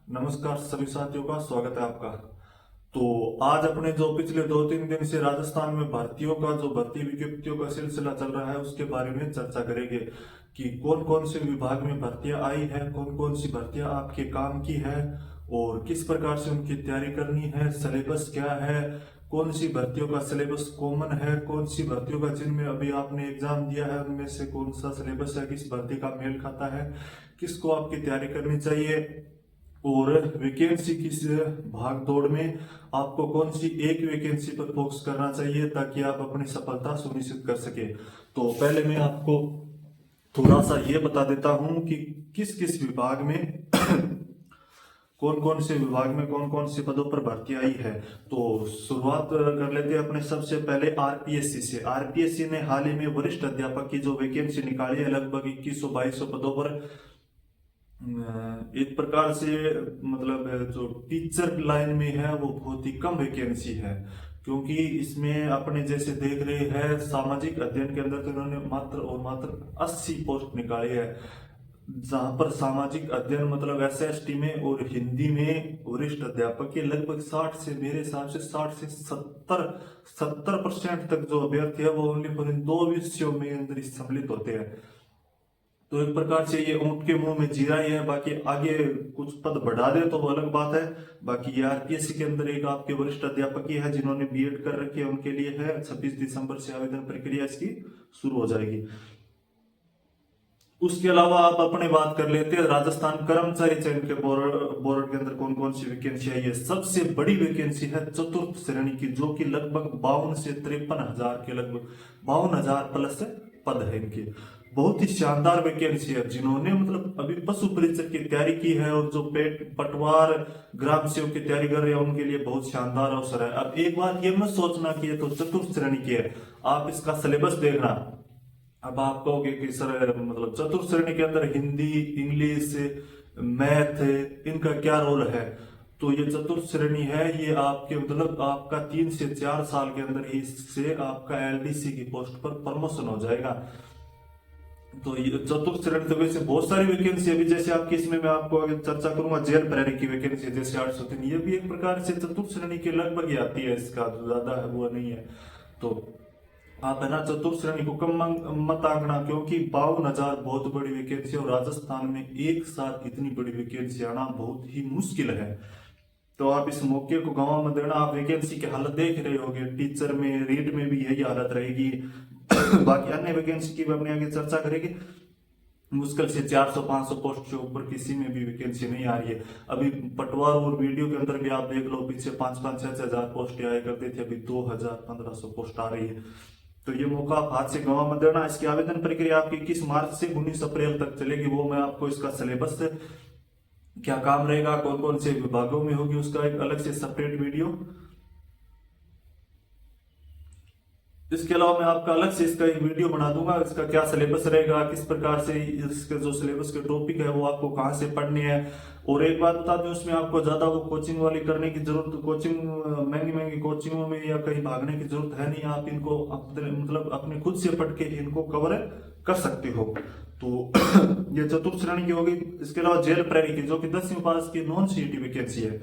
नमस्कार सभी साथियों का स्वागत है आपका। तो आज अपने जो पिछले 2-3 दिन से राजस्थान में भर्तियों का जो भर्ती विज्ञप्तियों का सिलसिला चल रहा है उसके बारे में चर्चा करेंगे कि कौन कौन से विभाग में भर्तियां आई है, कौन कौन सी भर्तियां आपके काम की है और किस प्रकार से उनकी तैयारी करनी है, सिलेबस क्या है, कौन सी भर्तियों का सिलेबस कॉमन है, कौन सी भर्तियों का जिनमें अभी आपने एग्जाम दिया है उनमें से कौन सा सिलेबस है, किस भर्ती का मेल खाता है, किसको आपकी तैयारी करनी चाहिए और वैकेंसी किस भाग दौड़ में आपको कौन सी एक वैकेंसी पर फोकस करना चाहिए ताकि आप अपनी सफलता सुनिश्चित कर सके। तो पहले मैं आपको थोड़ा सा ये बता देता हूं कि किस किस विभाग में कौन कौन से विभाग में कौन कौन से पदों पर भर्ती आई है। तो शुरुआत कर लेते हैं अपने सबसे पहले आरपीएससी से। आरपीएससी ने हाल ही में वरिष्ठ अध्यापक की जो वैकेंसी निकाली है लगभग 2100-2200 पदों पर। एक प्रकार से मतलब जो टीचर लाइन में है वो बहुत ही कम वैकेंसी है, क्योंकि इसमें अपने जैसे देख रहे हैं सामाजिक अध्ययन के अंदर तो इन्होंने मात्र और मात्र 80 पोस्ट निकाली है, जहां पर सामाजिक अध्ययन मतलब एसएसटी में और हिंदी में वरिष्ठ अध्यापक के लगभग 60 से मेरे हिसाब से 60 से 70% तक जो अभ्यर्थी है वो ओनली फॉर इन दो विषयों में अंदर सम्मिलित होते हैं। तो एक प्रकार से ये ऊंट के मुंह में जीरा ही है। बाकी आगे कुछ पद बढ़ा दे तो वो अलग बात है। बाकी ये आरपीएससी के अंदर एक आपके वरिष्ठ अध्यापक ही है जिन्होंने बीएड कर रखी है, उनके लिए है। 26 दिसंबर से आवेदन प्रक्रिया इसकी शुरू हो जाएगी। उसके अलावा आप अपने बात कर लेते हैं राजस्थान कर्मचारी चयन के बोर्ड के अंदर कौन कौन सी वैकेंसी आई है। सबसे बड़ी वैकेंसी है चतुर्थ श्रेणी की, जो कि लगभग 52 से 53 हजार के लगभग 52,000 प्लस पद है इनके। बहुत ही शानदार वैकेंसी है। जिन्होंने मतलब अभी पशु परिचर की तैयारी की है और जो पेट पटवार ग्राम सेवक की तैयारी कर रहे हैं उनके लिए बहुत शानदार अवसर है। अब एक बात ये मत सोचना कि ये तो चतुर्थ श्रेणी की है, आप इसका सिलेबस देखना। अब आप कहोगे कि सर मतलब चतुर्थ श्रेणी के अंदर हिंदी, इंग्लिश, मैथ इनका क्या रोल है। तो ये चतुर्थ श्रेणी है, ये आपके मतलब आपका 3 से 4 साल के अंदर इससे आपका एलडीसी की पोस्ट पर प्रमोशन हो जाएगा। तो ये चतुर्थ श्रेणी तो वैसे बहुत सारी वैकेंसी अभी जैसे आपकी इसमें मैं आपको आगे चर्चा करूंगा जेल प्रहरी की वैकेंसी जैसे 803, ये भी एक प्रकार से चतुर्थ श्रेणी के लगभग ही आती है, इसका ज्यादा है वो नहीं है। तो आप है ना चतुर्थ श्रेणी को कम मत आंकना, क्योंकि 52,000 बहुत बड़ी वैकेंसी और राजस्थान में एक साथ इतनी बड़ी वैकेंसी आना बहुत ही मुश्किल है। तो आप इस मौके को गंवा मत देना। आप वैकेंसी की हालत देख रहे होंगे, टीचर में रीट में भी यही हालत रहेगी। बाकी अन्य वैकेंसी की भी अपने आगे चर्चा करेंगे। मुश्किल से 400-500 पोस्ट के ऊपर किसी में भी वैकेंसी नहीं आ रही है। अभी पटवार और वीडियो के अंदर भी आप देख लो, पीछे 5-5, 6-6 हजार पोस्ट आया करते थे, अभी 2,000-1,500 पोस्ट आ रही है। तो ये मौका आप हाथ से गंवा मत देना। इसकी आवेदन प्रक्रिया आपकी 21 मार्च से 19 अप्रैल तक चलेगी। वो मैं आपको इसका सिलेबस क्या काम रहेगा, कौन कौन से विभागों में होगी, उसका एक अलग से सेपरेट वीडियो। इसके अलावा मैं आपका अलग से इसका एक वीडियो बना दूंगा, इसका क्या सिलेबस रहेगा, किस प्रकार से इसके जो सिलेबस के टॉपिक है वो आपको कहाँ से पढ़ने हैं। और एक बात बता दूं, उसमें आपको ज्यादा वो कोचिंग वाली करने की जरूरत, कोचिंग महंगी महंगी कोचिंगों में या कहीं भागने की जरूरत है नहीं। आप इनको अपने मतलब अपने खुद से पढ़ के इनको कवर कर सकते हो। तो ये चतुर्थ श्रेणी की होगी। इसके अलावा जेल प्रहरी की, जो कि 10वीं पास की नॉन सीईटी वैकेंसी है,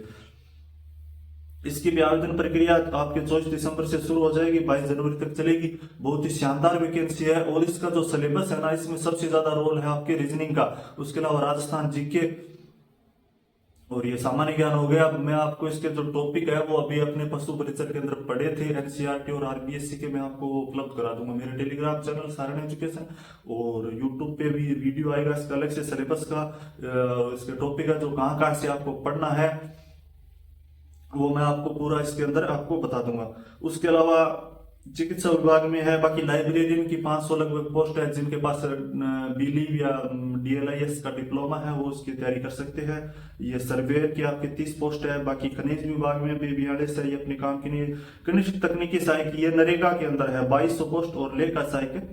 इसकी भी आवेदन प्रक्रिया आपके 24 दिसंबर से शुरू हो जाएगी, 22 जनवरी तक चलेगी। बहुत ही शानदार वैकेंसी है और इसका जो सिलेबस है ना, इसमें सबसे ज्यादा रोल है आपके रीजनिंग का। उसके अलावा राजस्थान जीके और ये सामान्य ज्ञान हो गया। मैं आपको इसके जो टॉपिक है वो अभी अपने पशु परिचर के अंदर पढ़े थे, एनसीईआरटी और आरबीएससी के, मैं आपको उपलब्ध करा दूंगा मेरे टेलीग्राम चैनल सारण एजुकेशन, और यूट्यूब पे भी वीडियो आएगा इसका अलग से सिलेबस का, इसके टॉपिक है जो कहाँ कहाँ से आपको पढ़ना है वो मैं आपको पूरा इसके अंदर आपको बता दूंगा। उसके अलावा चिकित्सा विभाग में है, बाकी लाइब्रेरियन की 500 लगभग पोस्ट है। जिनके पास बीलीव या डीएलआईएस का डिप्लोमा है वो उसकी तैयारी कर सकते हैं। ये सर्वेयर की आपकी 30 पोस्ट है। बाकी खनिज विभाग में भी 42 है, ये अपने काम के लिए। कनिष्ठ तकनीकी सहायक ये नरेगा के अंदर है 2200 पोस्ट, और लेखा सहायक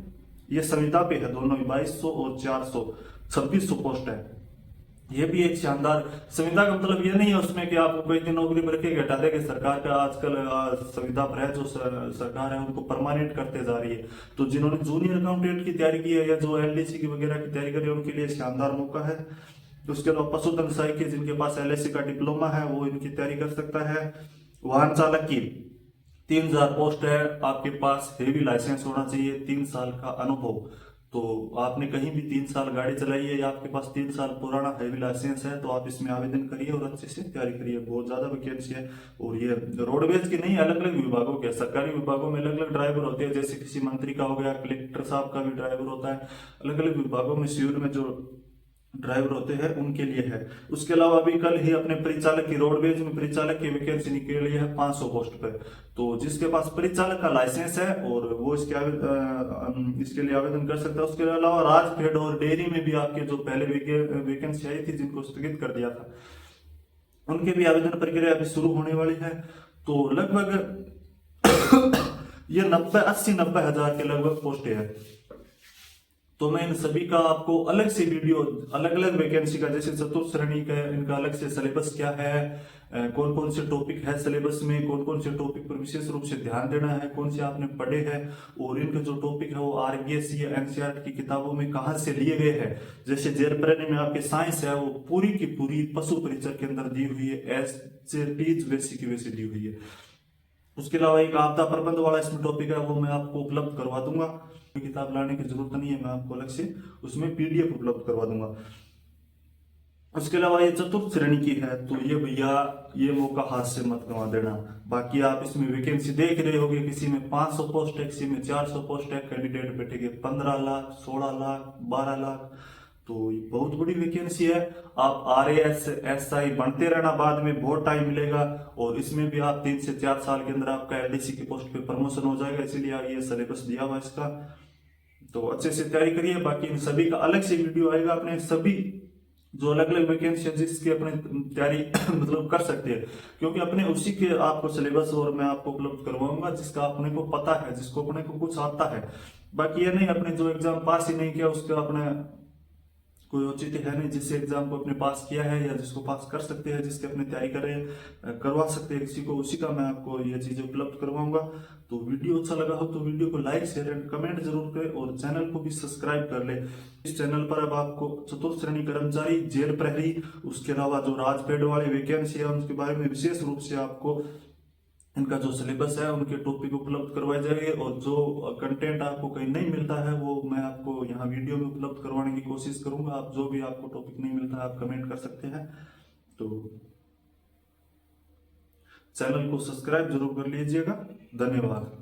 ये संविदा पे है, दोनों 2200 और 400 2600 पोस्ट है। ये भी एक शानदार संविदा का मतलब ये नहीं है उसमें कि आपको कोई दिन नौकरी पर रखेगा हटा देगा। सरकार का आजकल संविदा पर है, जो सरकार है उनको परमानेंट करते जा रही है। तो जिन्होंने जूनियर अकाउंटेंट की तैयारी की है या जो एलडीसी की वगैरह की तैयारी करी है उनके लिए शानदार मौका है। उसके अलावा पशुधन सहायक जिनके पास LIC का डिप्लोमा है वो इनकी तैयारी कर सकता है। वाहन चालक की 3000 पोस्ट है, आपके पास हेवी लाइसेंस होना चाहिए, 3 साल का अनुभव। तो आपने कहीं भी 3 साल गाड़ी चलाई है या आपके पास 3 साल पुराना हैवी लाइसेंस है तो आप इसमें आवेदन करिए और अच्छे से तैयारी करिए। बहुत ज्यादा वैकेंसी है। और ये रोडवेज की नहीं, अलग अलग विभागों के, सरकारी विभागों में अलग अलग ड्राइवर होते हैं, जैसे किसी मंत्री का हो गया, कलेक्टर साहब का भी ड्राइवर होता है। अलग अलग विभागों में सिविल में जो ड्राइवर होते हैं उनके लिए है। उसके अलावा अभी कल ही अपने परिचालक की रोडवेज में परिचालक की वैकेंसी निकली है 500 पोस्ट पे। तो जिसके पास परिचालक का लाइसेंस है और वो इसके लिए आवेदन कर सकता है। उसके अलावा राजफेड और डेयरी में भी आपके जो पहले वैकेंसी आई थी जिनको स्थगित कर दिया था, उनके भी आवेदन प्रक्रिया अभी शुरू होने वाली है। तो लगभग ये 80-90 हजार के लगभग पोस्टें हैं। तो मैं इन सभी का आपको अलग से वीडियो, अलग अलग वैकेंसी का, जैसे चतुर्थ श्रेणी का इनका अलग से सिलेबस क्या है, कौन कौन से टॉपिक है सिलेबस में, कौन कौन से टॉपिक पर विशेष रूप से ध्यान देना है, कौन से आपने पढ़े हैं, और इनके जो टॉपिक है वो RBSc या NCERT की किताबों में कहाँ से लिए गए हैं। जैसे जेर प्रेमी में आपके साइंस है वो पूरी की पूरी पशु परिचय के अंदर दी हुई है, एज वैसी की वैसी दी हुई है। उसके अलावा एक आपदा प्रबंध वाला इसमें टॉपिक है वो मैं आपको उपलब्ध करवा दूंगा, किताब लाने की जरूरत नहीं है, मैं आपको अलग से उसमें PDF उपलब्ध करवा दूंगा। उसके अलावा ये चतुर्थ श्रेणी की है तो ये भैया ये मौका हाथ से मत गंवा देना। बाकी आप इसमें वैकेंसी देख रहे होगे, किसी में 500 पोस्ट है, किसी में 400 पोस्ट है, कैंडिडेट बैठेंगे 15 लाख, 16 लाख, 12 लाख। तो ये बहुत बड़ी वैकेंसी है। आप RAS SI बनते रहना, बाद में बहुत टाइम मिलेगा और इसमें भी आप 3 से 4 साल के अंदर आपका LDC की पोस्ट पे प्रमोशन हो जाएगा, इसीलिए ये सिलेबस दिया हुआ इसका। तो अच्छे से तैयारी करिए। बाकी इन सभी का अलग से वीडियो आएगा, अपने सभी जो अलग अलग वैकेंसी है जिसकी अपने तैयारी मतलब कर सकते हैं, क्योंकि अपने उसी के आपको सिलेबस और मैं आपको उपलब्ध करवाऊंगा जिसका अपने को पता है, जिसको अपने को कुछ आता है। बाकी ये नहीं अपने जो एग्जाम पास ही नहीं किया उसका अपने कोई औचित्य है नहीं, जिससे एग्जाम को अपने पास किया है या जिसको पास कर सकते हैं, जिसके अपने तैयारी कर रहे हैं, करवा सकते हैं किसी को, उसी का मैं आपको ये चीजें उपलब्ध करवाऊंगा। तो वीडियो अच्छा लगा हो तो वीडियो को लाइक शेयर एंड कमेंट जरूर करें और चैनल को भी सब्सक्राइब कर ले। इस चैनल पर अब आपको चतुर्थ श्रेणी कर्मचारी, जेल प्रहरी, उसके अलावा जो राजपेड वाली वैकेंसी है उनके बारे में विशेष रूप से आपको इनका जो सिलेबस है उनके टॉपिक उपलब्ध करवाए जाएंगे, और जो कंटेंट आपको कहीं नहीं मिलता है वो मैं आपको यहाँ वीडियो में उपलब्ध करवाने की कोशिश करूंगा। आप जो भी आपको टॉपिक नहीं मिलता है आप कमेंट कर सकते हैं। तो चैनल को सब्सक्राइब जरूर कर लीजिएगा। धन्यवाद।